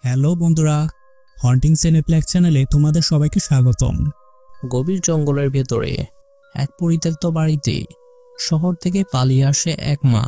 Hello বন্ধুরা, haunting cineplex চ্যানেলে তোমাদের সবাইকে স্বাগতম। গভীর জঙ্গলের ভেতরে এক পরিত্যক্ত বাড়িতে শহর থেকে পালিয়ে আসে এক মা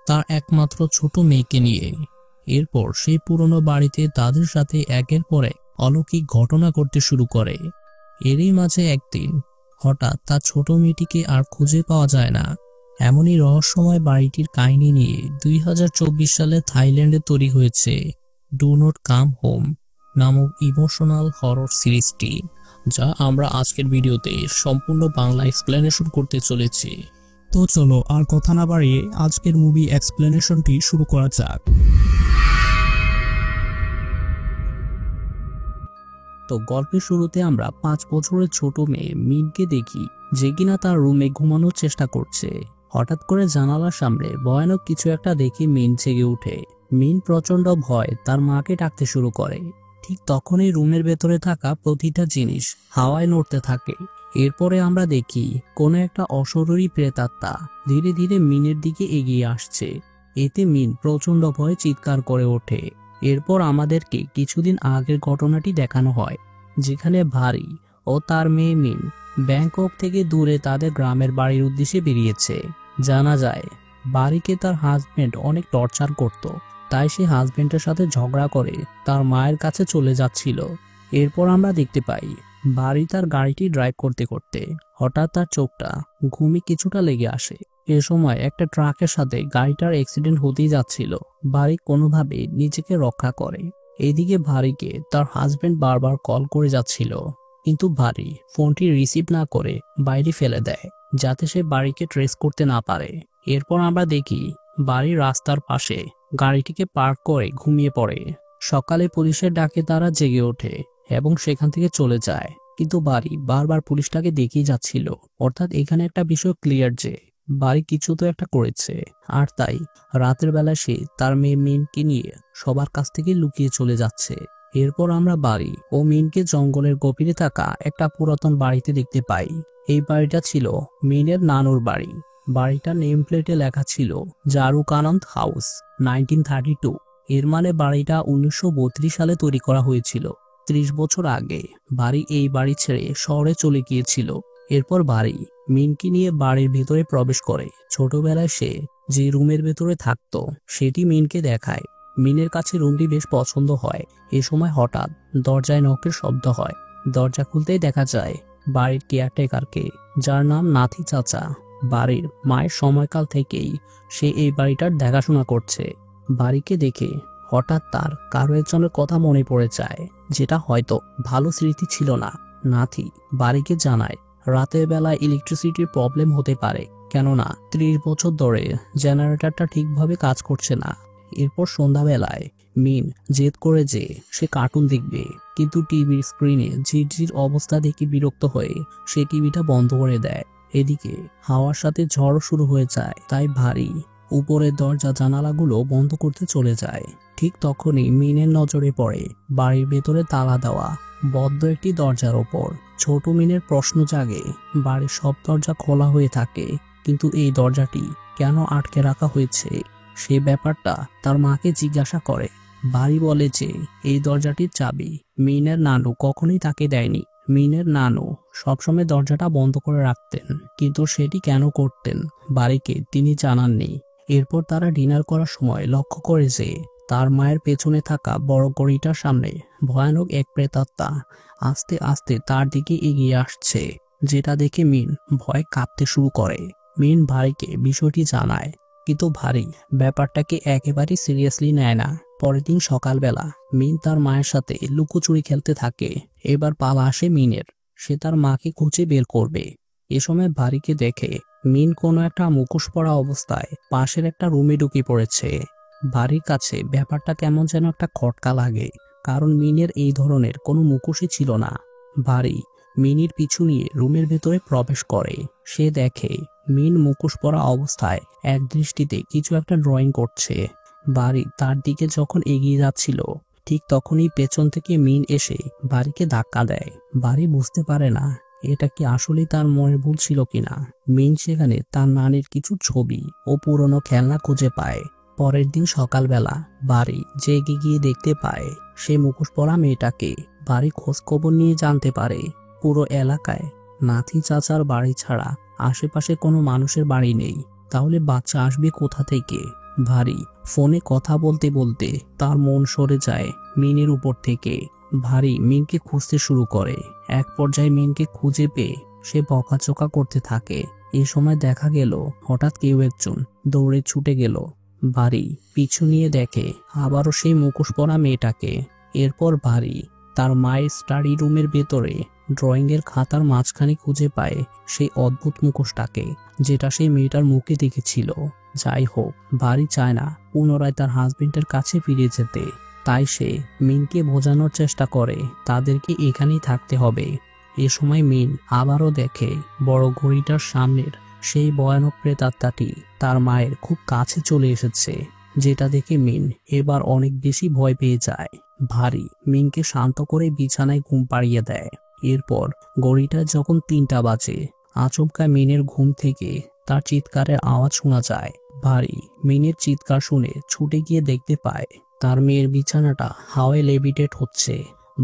তার একমাত্র ছোট মেয়েকে নিয়ে। এরপর সেই পুরনো বাড়িতে তাদের সাথে একের পর এক অলৌকিক ঘটনা ঘটতে শুরু করে। এরই মাঝে একদিন হঠাৎ তার ছোট মেয়েটিকে আর খুঁজে পাওয়া যায় না। এমনই রহস্যময় বাড়িটির কাহিনী নিয়ে 2024 সালে থাইল্যান্ডে তৈরি হয়েছে ডু নট কাম হোম নামক ইমোশনাল হরর সিরিজটি, যা আমরা আজকের ভিডিওতে সম্পূর্ণ বাংলা এক্সপ্লেনেশন করতে চলেছি। তো চলো আর কথা না বাড়িয়ে আজকের মুভি এক্সপ্লেনেশনটি শুরু করা যাক। তো গল্পের শুরুতে আমরা 5 বছরের ছোট মেয়ে মিনকে দেখি, যে কিনা তার রুমে ঘুমানোর চেষ্টা করছে। হঠাৎ করে জানালার সামনে ভয়ানক কিছু একটা দেখে মিন জেগে ওঠে। মিন প্রচন্ড ভয় তার মাকে ডাকতে শুরু করে। ঠিক তখনই রুমের ভেতরে থাকা প্রতিটা জিনিস হাওয়ায় নড়তে থাকে। এরপরে আমরা দেখি কোনো একটা অশরীরী প্রেতাত্মা ধীরে ধীরে মিনের দিকে এগিয়ে আসছে। এতে মিন প্রচন্ড ভয়ে চিৎকার করে ওঠে। এরপর আমাদেরকে কিছুদিন আগের ঘটনাটি দেখানো হয়, যেখানে ভারী ও তার মেয়ে মিন ব্যাংকক থেকে দূরে তাদের গ্রামের বাড়ির উদ্দেশ্যে বেরিয়েছে। জানা যায় বাড়িকে তার হাজবেন্ড অনেক টর্চার করত, তাই সে হাজবেন্ডের সাথে ঝগড়া করে তার মায়ের কাছে চলে যাচ্ছিল। এরপর আমরা দেখতে পাই বাড়ি তার গাড়িটি ড্রাইভ করতে করতে হঠাৎ তার চোখটা ঘুমে কিছুটা লেগে আসে। এ সময় একটা ট্রাকের সাথে গাড়িটার অ্যাক্সিডেন্ট হতেই যাচ্ছিল। বাড়ি কোনোভাবে নিজেকে রক্ষা করে। এদিকে ভারীকে তার হাজবেন্ড বারবার কল করে যাচ্ছিল, কিন্তু ভারী ফোনটি রিসিভ না করে বাইরে ফেলে দেয়, যাতে সে বাড়িকে ট্রেস করতে না পারে। এরপর আমরা দেখি বাড়ির রাস্তার পাশে গাড়িটিকে পার্ক করে ঘুমিয়ে পড়ে। সকালে পুলিশের ডাকে তারা জেগে ওঠে এবং সেখান থেকে চলে যায়, কিন্তু বাড়ি বারবার পুলিশটাকে দেখেই যাচ্ছিল। অর্থাৎ এখানে একটা বিষয় ক্লিয়ার যে বাড়ি কিছু তো একটা করেছে, আর তাই রাতের বেলা সে তার মেয়ে মিনকে নিয়ে সবার কাছ থেকে লুকিয়ে চলে যাচ্ছে। এরপর আমরা বাড়ি ও মিনকে জঙ্গলের গভীরে থাকা একটা পুরাতন বাড়িতে দেখতে পাই। এই বাড়িটা ছিল মিনের নানুর বাড়ি। বাড়িটার নেম প্লেটে লেখা ছিল জারুকানন্দ হাউস 1932। এর মানে বাড়িটা 1932 সালে তৈরি করা হয়েছিল। 30 বছর আগে বাড়ি এই বাড়ি ছেড়ে শহরে চলে গিয়েছিল। এরপর বাড়ি মিনকে নিয়ে বাড়ির ভেতরে প্রবেশ করে। ছোটবেলায় সে যে রুমের ভেতরে থাকতো সেটি মিনকে দেখায়। মিনের কাছে রুমটি বেশ পছন্দ হয়। এ সময় হঠাৎ দরজায় নকের শব্দ হয়। দরজা খুলতেই দেখা যায় বাড়ির কেয়ারটেকারকে, যার নাম নাথি চাচা। বাড়ির মায়ের সময়কাল থেকেই সে এই বাড়িটার দেখাশোনা করছে। বাড়িকে দেখে হঠাৎ তার কারো একজনের কথা মনে পড়ে যায়, যেটা হয়তো ভালো স্মৃতি ছিল না। নাথি বাড়িকে জানায় রাতের বেলায় ইলেকট্রিসিটির প্রবলেম হতে পারে, কেননা 30 বছর ধরে জেনারেটরটা ঠিকভাবে কাজ করছে না। এরপর সন্ধ্যাবেলায় মিন জেদ করে যে সে কার্টুন দেখবে, কিন্তু টিভির স্ক্রিনে ঝিরঝির অবস্থা দেখে বিরক্ত হয়ে সে টিভিটা বন্ধ করে দেয়। এদিকে হাওয়ার সাথে ঝড় শুরু হয়ে যায়, তাই ভারী উপরের দরজা জানালাগুলো বন্ধ করতে চলে যায়। ঠিক তখনই মিনের নজরে পড়ে বাড়ির ভেতরে তালা দেওয়া বদ্ধ একটি দরজার ওপর। ছোট মিনের প্রশ্ন জাগে, বাড়ির সব দরজা খোলা হয়ে থাকে, কিন্তু এই দরজাটি কেন আটকে রাখা হয়েছে? সে ব্যাপারটা তার মাকে জিজ্ঞাসা করে। বাড়ি বলে যে এই দরজাটির চাবি মিনের নানু কখনোই তাকে দেয়নি। মিনের নানু সবসময় দরজাটা বন্ধ করে রাখতেন, কিন্তু সেটি কেন করতেন বাড়িকে তিনি জানাননি। এরপর তারা ডিনার করার সময় লক্ষ্য করে যে তার মায়ের পেছনে থাকা বড় গড়িটার সামনে ভয়ানক এক প্রেতাত্মা আস্তে আস্তে তার দিকে এগিয়ে আসছে, যেটা দেখে মিন ভয় কাঁপতে শুরু করে। মিন ভারীকে বিষয়টি জানায়, কিন্তু ভারী ব্যাপারটাকে একেবারেই সিরিয়াসলি নেয় না। পরের দিন সকালবেলা মিন তার মায়ের সাথে লুকোচুরি খেলতে থাকে। এবার পালা আসে মিনের। সে তার মাকে খুঁজে বের করবে। এ সময় ভারীকে দেখে মিন কোনো একটা মুখোশ পরা অবস্থায় পাশের একটা রুমে ঢুকে পড়েছে। ভারীর কাছে ব্যাপারটা কেমন যেন একটা খটকা লাগে, কারণ মিনের এই ধরনের কোনো মুখোশই ছিল না। ভারী মিনির পিছু নিয়ে রুমের ভেতরে প্রবেশ করে। সে দেখে মিন মুখোশ পরা অবস্থায় এক দৃষ্টিতে কিছু একটা ড্রয়িং করছে। বাড়ি তার দিকে যখন এগিয়ে যাচ্ছিল, ঠিক তখনই পেছন থেকে মিন এসে বাড়িকে ধাক্কা দেয়। বাড়ি বুঝতে পারে না এটা কি আসলেই তার মনের ভুল ছিল কিনা। মিন সেখানে তার নানির কিছু ছবি ও পুরনো খেলনা খুঁজে পায়। পরের দিন সকালবেলা বাড়ি জেগে গিয়ে দেখতে পায় সে মুখোশ পরা মেয়েটাকে। বাড়ি খোঁজ খবর নিয়ে জানতে পারে পুরো এলাকায় নাথি চাচার বাড়ি ছাড়া আশেপাশে কোনো মানুষের বাড়ি নেই। তাহলে বাচ্চা আসবে কোথা থেকে? ভারী ফোনে কথা বলতে বলতে তার মন সরে যায় মিনের উপর থেকে। ভারী মিনকে খুঁজতে শুরু করে। এক পর্যায়ে মিনকে খুঁজে পেয়ে সে বকাচকা করতে থাকে। এই সময় দেখা গেল হঠাৎ কেউ একজন দৌড়ে ছুটে গেল। ভারী পিছু নিয়ে দেখে আবারও সেই মুখোশ পরা মেয়েটাকে। এরপর ভারী তার মায়ের স্টাডি রুমের ভেতরে ড্রয়িংয়ের খাতার মাঝখানে খুঁজে পায় সেই অদ্ভুত মুখোশটাকে, যেটা সেই মেয়েটার মুখে দেখেছিল। যাই হোক, ভারী চায় না পুনরায় তার হাজবেন্ডের কাছে ফিরে যেতে। তাই সে মিনকে বোঝানোর চেষ্টা করে তাদেরকে এখানেই থাকতে হবে। এ সময় মিন আবারও দেখে বড় ঘড়িটার সামনের সেই ভয়ানক প্রেতাত্মাটি তার মায়ের খুব কাছে চলে এসেছে, যেটা দেখে মিন এবার অনেক বেশি ভয় পেয়ে যায়। ভারী মিনকে শান্ত করে বিছানায় ঘুম পাড়িয়ে দেয়। এরপর ঘড়িটা যখন 3টা বাজে, আচমকা মিনের ঘুম থেকে তার চিৎকারের আওয়াজ শোনা যায়। ভারী মিনের চিৎকার শুনে ছুটে গিয়ে দেখতে পায় তার মেয়ের বিছানাটা হাওয়ায় লেভিটেট হচ্ছে।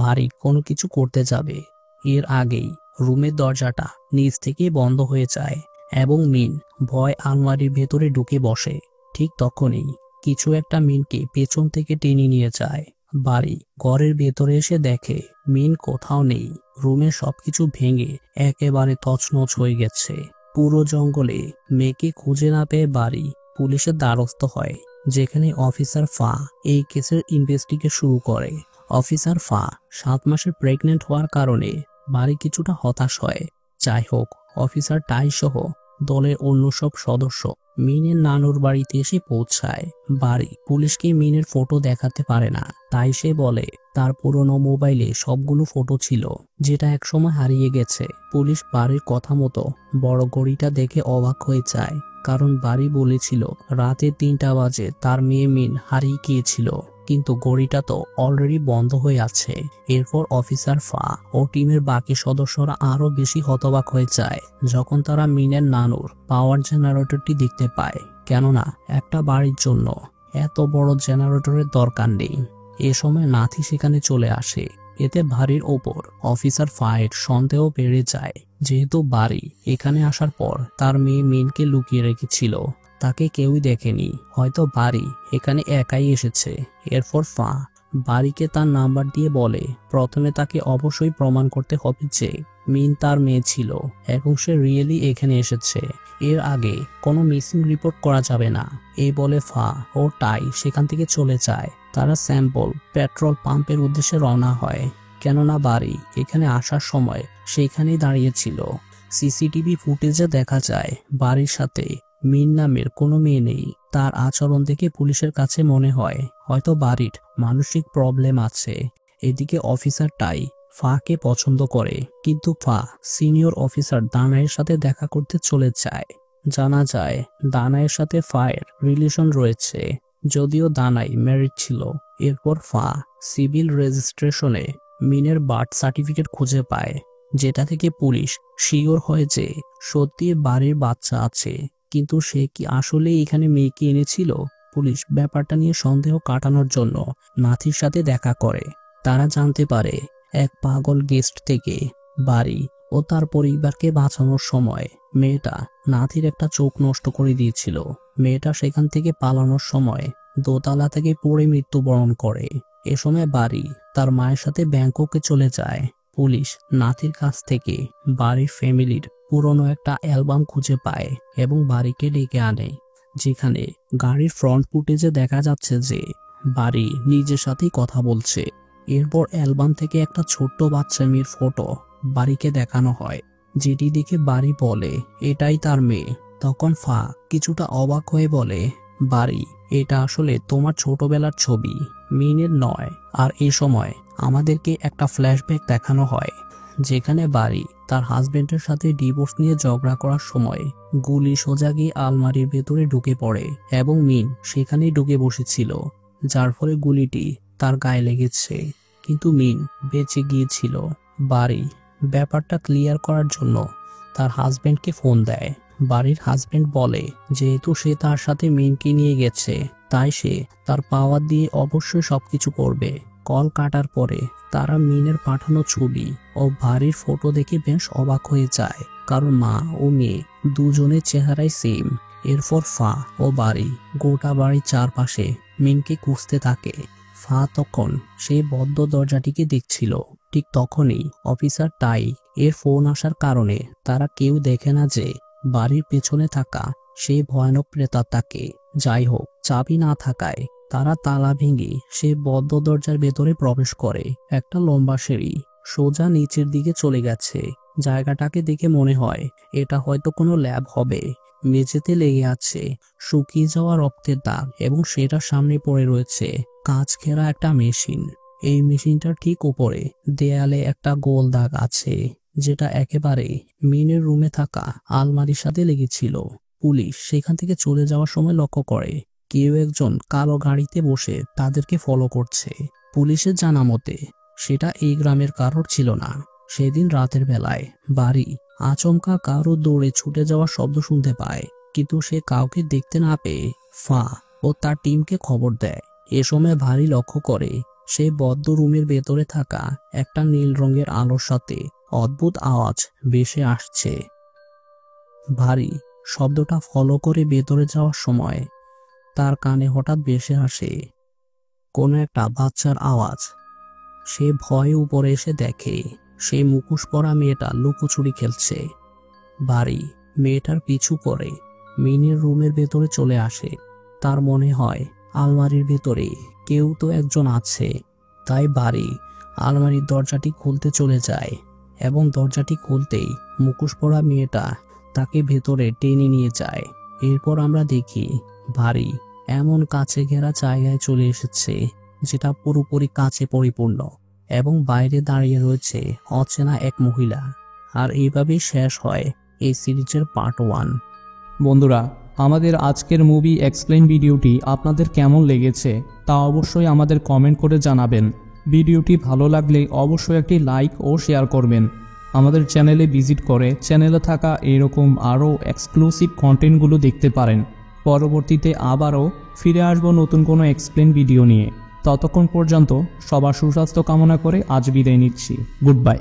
ভারী কোনো কিছু করতে যাবে, এর আগেই রুমের দরজাটা নিচ থেকে বন্ধ হয়ে যায় এবং মিন ভয় আলমারির ভেতরে ঢুকে বসে। ঠিক তখনই কিছু একটা মিনকে পেছন থেকে টেনে নিয়ে যায়। ভারী ঘরের ভেতরে এসে দেখে মিন কোথাও নেই। রুমের সবকিছু ভেঙে একেবারে তছনছ হয়ে গেছে। পুরো জঙ্গলে মেয়েকে খুঁজে না পেয়ে ভারী পুলিশের দ্বারস্থ হয়, যেখানে অফিসার ফা এই কেসের ইনভেস্টিগেট শুরু করে। অফিসার ফা 7 মাসের প্রেগনেন্ট হওয়ার কারণে ভারী কিছুটা হতাশ হয়। যাই হোক, অফিসার টাই সহ দলের অন্য সব সদস্য মিনের নানুর বাড়িতে এসে পৌঁছায়। ভারী পুলিশকে মিনের ফটো দেখাতে পারে না, তাই সে বলে তার পুরনো মোবাইলে সবগুলো ফটো ছিল, যেটা একসময় হারিয়ে গেছে। পুলিশ বাড়ির কথা মতো বড় ঘড়িটা দেখে অবাক হয়ে যায়, কারণ বাড়ি বলেছিল রাতে 3টা বাজে তার মেয়ে মিন হারিয়ে গিয়েছিল, কিন্তু ঘড়িটা তো অলরেডি বন্ধ হয়ে আছে। এরপর অফিসার ফা ও টিমের বাকি সদস্যরা আরো বেশি হতবাক হয়ে যায় যখন তারা মিনের নানুর পাওয়ার জেনারেটরটি দেখতে পায়, কেননা একটা বাড়ির জন্য এত বড় জেনারেটরের দরকার নেই। এ সময় নাথি সেখানে চলে আসে। এতে ভারীর ওপর অফিসার ফায়ের সন্দেহ বেড়ে যায়, যেহেতু বাড়ি এখানে আসার পর তার মেয়ে মিনকে লুকিয়ে রেখেছিল। তাকে কেউই দেখেনি, হয়তো বাড়ি এখানে একাই এসেছে। এরপর ফা বাড়িকে তার নাম্বার দিয়ে বলে প্রথমে তাকে অবশ্যই প্রমাণ করতে হবে যে মিন তার মেয়ে ছিল এবং সে রিয়েলি এখানে এসেছে। এর আগে কোনো মিসিং রিপোর্ট করা যাবে না। এই বলে ফা ও টাই সেখান থেকে চলে যায়। তারা স্যাম্পল পেট্রোল পাম্পের উদ্দেশ্যে রওনা হয়, কেননা বাড়ি এখানে আসার সময় সেইখানেই দাঁড়িয়েছিল। সিসিটিভি ফুটেজে দেখা যায় বাড়ির সাথে মিন নামের কোনো মেয়ে নেই। তার আচরণ দেখে পুলিশের কাছে মনে হয় হয়তো বাড়ির মানসিক প্রবলেম আছে। এদিকে অফিসার টাই ফাকে পছন্দ করে, কিন্তু ফা সিনিয়র অফিসার দানাইয়ের সাথে দেখা করতে চলে যায়। জানা যায় দানাইয়ের সাথে ফায়ের রিলেশন রয়েছে, যদিও দানাই ম্যারিড ছিল। এরপর ফা সিভিল রেজিস্ট্রেশনে মিনের বার্থ সার্টিফিকেট খুঁজে পায়, যেটা থেকে পুলিশ শিওর হয় যে সত্যি বাড়ির বাচ্চা আছে। কিন্তু সে কি আসলে এখানে মেয়েকে এনেছিল? পুলিশ ব্যাপারটা নিয়ে সন্দেহ কাটানোর জন্য নাথির সাথে দেখা করে। তারা জানতে পারে এক পাগল গেস্ট থেকে বাড়ি ও তার পরিবারকে বাঁচানোর সময় মেয়েটা নাথির একটা চোখ নষ্ট করে দিয়েছিল। মেয়েটা সেখান থেকে পালানোর সময় দোতলা থেকে পড়ে মৃত্যুবরণ করে। এ সময় বাড়ি তার মায়ের সাথে ব্যাংককে চলে যায়। পুলিশ নাথির কাছ থেকে বাড়ির ফ্যামিলির পুরনো একটা অ্যালবাম খুঁজে পায় এবং বাড়িকে ডেকে আনে, যেখানে গাড়ির ফ্রন্ট ফুটেজে দেখা যাচ্ছে যে বাড়ি নিজের সাথেই কথা বলছে। এরপর অ্যালবাম থেকে একটা ছোট্ট বাচ্চা মেয়ের ফটো বাড়িকে দেখানো হয়, যেটি দেখে বাড়ি বলে এটাই তার মেয়ে। তখন ফা কিছুটা অবাক হয়ে বলে, বাড়ি এটা আসলে তোমার ছোটবেলার ছবি, মিনের নয়। আর এই সময় আমাদেরকে একটা ফ্ল্যাশব্যাক দেখানো হয়, যেখানে বাড়ি তার হাজবেন্ডের সাথে ডিভোর্স নিয়ে ঝগড়া করার সময় গুলি সোজা গিয়ে আলমারির ভেতরে ঢুকে পড়ে এবং মিন সেখানেই ঢুকে বসেছিল, যার ফলে গুলিটি তার গায়ে লেগেছে, কিন্তু মিন বেঁচে গিয়েছিল। বাড়ি ব্যাপারটা ক্লিয়ার করার জন্য তার হাজবেন্ডকে ফোন দেয়। বাড়ির হাজবেন্ড বলে যেহেতু সে তার সাথে মিনকে নিয়ে গেছে তাই সে তার পাওয়ার দিয়ে অবশ্যই সবকিছু করবে। কল কাটার পরে তারা মিনের পাঠানো ছবি ও বাড়ির ফটো দেখে বেশ অবাক হয়ে যায়, কারণ মা ও মেয়ে দুজনের চেহারাই সেম। এরপর ফা ও বাড়ি গোটা বাড়ির চারপাশে মিনকে খুঁজতে থাকে। ফা তখন সেই বদ্ধ দরজাটিকে দেখছিল। ঠিক তখনই অফিসার টাই এর ফোন আসার কারণে তারা কেউ দেখে না যে বাড়ির পেছনে থাকা সেই ভয়ানক প্রেতাত্মাকে। যাই হোক, চাবি না থাকায় তারা তালা ভেঙে সেই বদ্ধ দরজার ভেতরে প্রবেশ করে। একটা লম্বা সিঁড়ি সোজা নিচের দিকে চলে গেছে। জায়গাটাকে দেখে মনে হয় এটা হয়তো কোনো ল্যাব হবে। মেঝেতে লেগে আছে শুকিয়ে যাওয়া রক্তের দাগ এবং সেটার সামনে পড়ে রয়েছে কাঁচ ঘেরা একটা মেশিন। এই মেশিনটার ঠিক উপরে দেয়ালে একটা গোল দাগ আছে, যেটা একেবারে মিনের রুমে থাকা আলমারির সাথে লেগেছিল। পুলিশ সেখান থেকে চলে যাওয়ার সময় লক্ষ্য করে কেউ একজন কালো গাড়িতে বসে তাদেরকে ফলো করছে। পুলিশের জানা মতে সেটা এই গ্রামের কারোর ছিল না। সেদিন রাতের বেলায় বাড়ি আচমকা কারো দৌড়ে ছুটে যাওয়ার শব্দ শুনতে পায়, কিন্তু সে কাউকে দেখতে না পেয়ে ফা ও তার টিমকে খবর দেয়। এ সময় ভারী লক্ষ্য করে সেই বদ্ধ রুমের ভেতরে থাকা একটা নীল রঙের আলোর সাথে অদ্ভুত আওয়াজ ভেসে আসছে। ভারী শব্দটা ফলো করে ভেতরে যাওয়ার সময় তার কানে হঠাৎ ভেসে আসে কোনো একটা বাচ্চার আওয়াজ। সে ভয়ে উপরে এসে দেখে সেই মুখোশ পরা মেয়েটা লুকোচুরি খেলছে। বাড়ি মেয়েটার পিছু করে মিনের রুমের ভেতরে চলে আসে। তার মনে হয় আলমারির ভেতরে কেউ তো একজন আছে। তাই বাড়ি আলমারির দরজাটি খুলতে চলে যায় এবং দরজাটি খুলতেই মুখোশ পরা মেয়েটা তাকে ভেতরে টেনে নিয়ে যায়। এরপর আমরা দেখি বাড়ি এমন কাছে ঘেরা জায়গায় চলে এসেছে যেটা পুরোপুরি কাঁচে পরিপূর্ণ এবং বাইরে দাঁড়িয়ে রয়েছে অচেনা এক মহিলা। আর এইভাবেই শেষ হয় এই সিরিজের পার্ট 1। বন্ধুরা, আমাদের আজকের মুভি এক্সপ্লেইন ভিডিওটি আপনাদের কেমন লেগেছে তা অবশ্যই আমাদের কমেন্ট করে জানাবেন। ভিডিওটি ভালো লাগলে অবশ্যই একটি লাইক ও শেয়ার করবেন। আমাদের চ্যানেলে ভিজিট করে চ্যানেলে থাকা এরকম আরও এক্সক্লুসিভ কন্টেন্টগুলো দেখতে পারেন। পরবর্তীতে আবারও ফিরে আসবো নতুন কোনো এক্সপ্লেইন ভিডিও নিয়ে। ততক্ষণ পর্যন্ত সবার সুস্বাস্থ্য কামনা করে আজ বিদায় নিচ্ছি। Good bye.